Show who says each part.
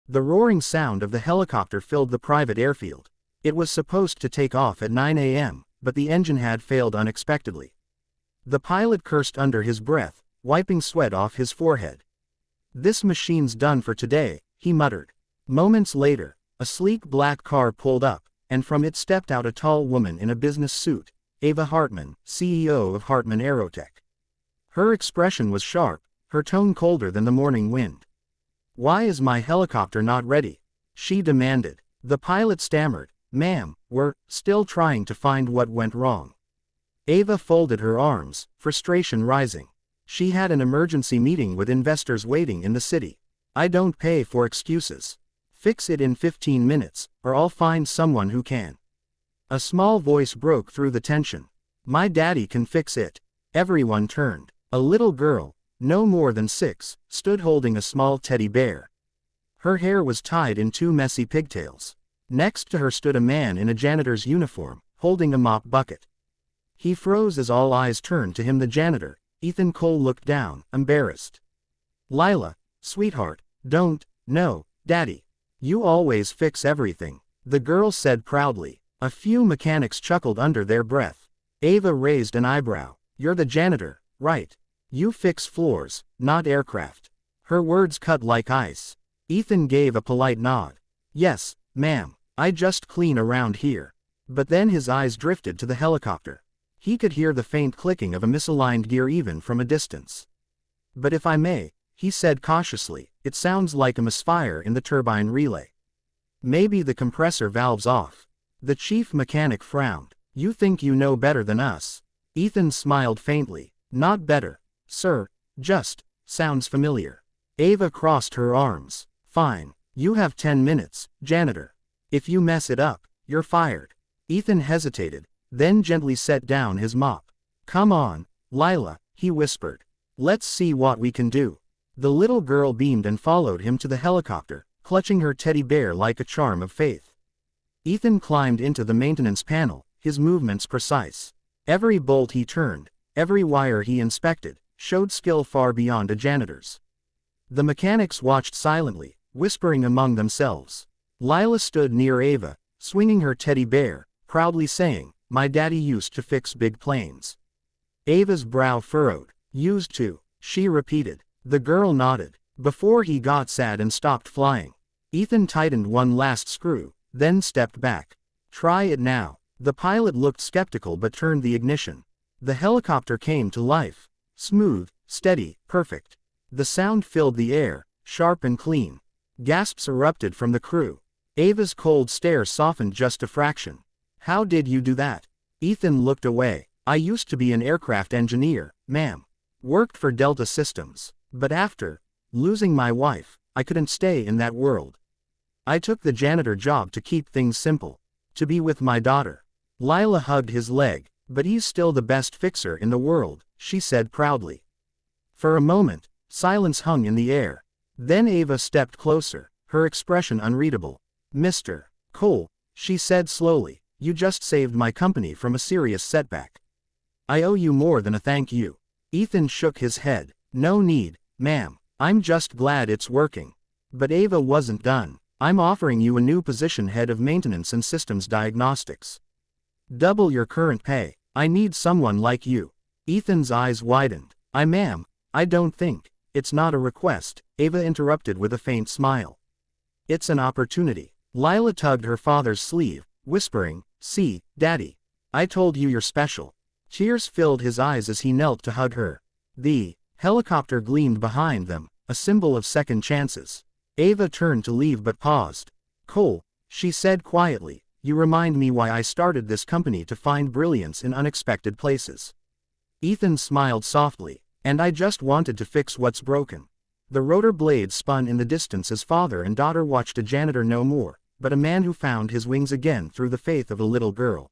Speaker 1: The roaring sound of the helicopter filled the private airfield. It was supposed to take off at 9 a.m., but the engine had failed unexpectedly. The pilot cursed under his breath, wiping sweat off his forehead. "This machine's done for today," he muttered. Moments later, a sleek black car pulled up, and from it stepped out a tall woman in a business suit, Ava Hartman, CEO of Hartman Aerotech. Her expression was sharp, her tone colder than the morning wind. "Why is my helicopter not ready?" she demanded. The pilot stammered, "Ma'am, we're still trying to find what went wrong." Ava folded her arms, frustration rising. She had an emergency meeting with investors waiting in the city. "I don't pay for excuses. Fix it in 15 minutes, or I'll find someone who can." A small voice broke through the tension. "My daddy can fix it." Everyone turned. A little girl, no more than 6, stood holding a small teddy bear. Her hair was tied in 2 messy pigtails. Next to her stood a man in a janitor's uniform, holding a mop bucket. He froze as all eyes turned to him. The janitor, Ethan Cole, looked down, embarrassed. "Lila, sweetheart, don't, no, Daddy. You always fix everything," the girl said proudly. A few mechanics chuckled under their breath. Ava raised an eyebrow. "You're the janitor, right? You fix floors, not aircraft." Her words cut like ice. Ethan gave a polite nod. "Yes, ma'am, I just clean around here." But then his eyes drifted to the helicopter. He could hear the faint clicking of a misaligned gear even from a distance. "But if I may," he said cautiously, "it sounds like a misfire in the turbine relay. Maybe the compressor valve's off." The chief mechanic frowned. "You think you know better than us?" Ethan smiled faintly. "Not better, sir, just sounds familiar." Ava crossed her arms. "Fine, you have 10 minutes, janitor. If you mess it up, you're fired." Ethan hesitated, then gently set down his mop. "Come on, Lila," he whispered. "Let's see what we can do." The little girl beamed and followed him to the helicopter, clutching her teddy bear like a charm of faith. Ethan climbed into the maintenance panel, his movements precise. Every bolt he turned, every wire he inspected, showed skill far beyond a janitor's. The mechanics watched silently, whispering among themselves. Lila stood near Ava, swinging her teddy bear, proudly saying, "My daddy used to fix big planes." Ava's brow furrowed. "Used to," she repeated. The girl nodded. "Before he got sad and stopped flying." Ethan tightened one last screw, then stepped back. "Try it now." The pilot looked skeptical but turned the ignition. The helicopter came to life. Smooth, steady, perfect. The sound filled the air, sharp and clean. Gasps erupted from the crew. Ava's cold stare softened just a fraction. "How did you do that?" Ethan looked away. "I used to be an aircraft engineer, ma'am. Worked for Delta Systems. But after losing my wife, I couldn't stay in that world. I took the janitor job to keep things simple. To be with my daughter." Lila hugged his leg. "But he's still the best fixer in the world," she said proudly. For a moment, silence hung in the air. Then Ava stepped closer, her expression unreadable. "Mr. Cole," she said slowly, "you just saved my company from a serious setback. I owe you more than a thank you." Ethan shook his head. "No need, ma'am. I'm just glad it's working." But Ava wasn't done. "I'm offering you a new position, head of maintenance and systems diagnostics. Double your current pay. I need someone like you." Ethan's eyes widened. Ma'am, I don't think." "It's not a request," Ava interrupted with a faint smile. "It's an opportunity." Lila tugged her father's sleeve, whispering, "See, Daddy. I told you you're special." Tears filled his eyes as he knelt to hug her. The helicopter gleamed behind them, a symbol of second chances. Ava turned to leave but paused. "Cole," she said quietly, "you remind me why I started this company, to find brilliance in unexpected places." Ethan smiled softly. "And I just wanted to fix what's broken." The rotor blades spun in the distance as father and daughter watched a janitor no more, but a man who found his wings again through the faith of a little girl.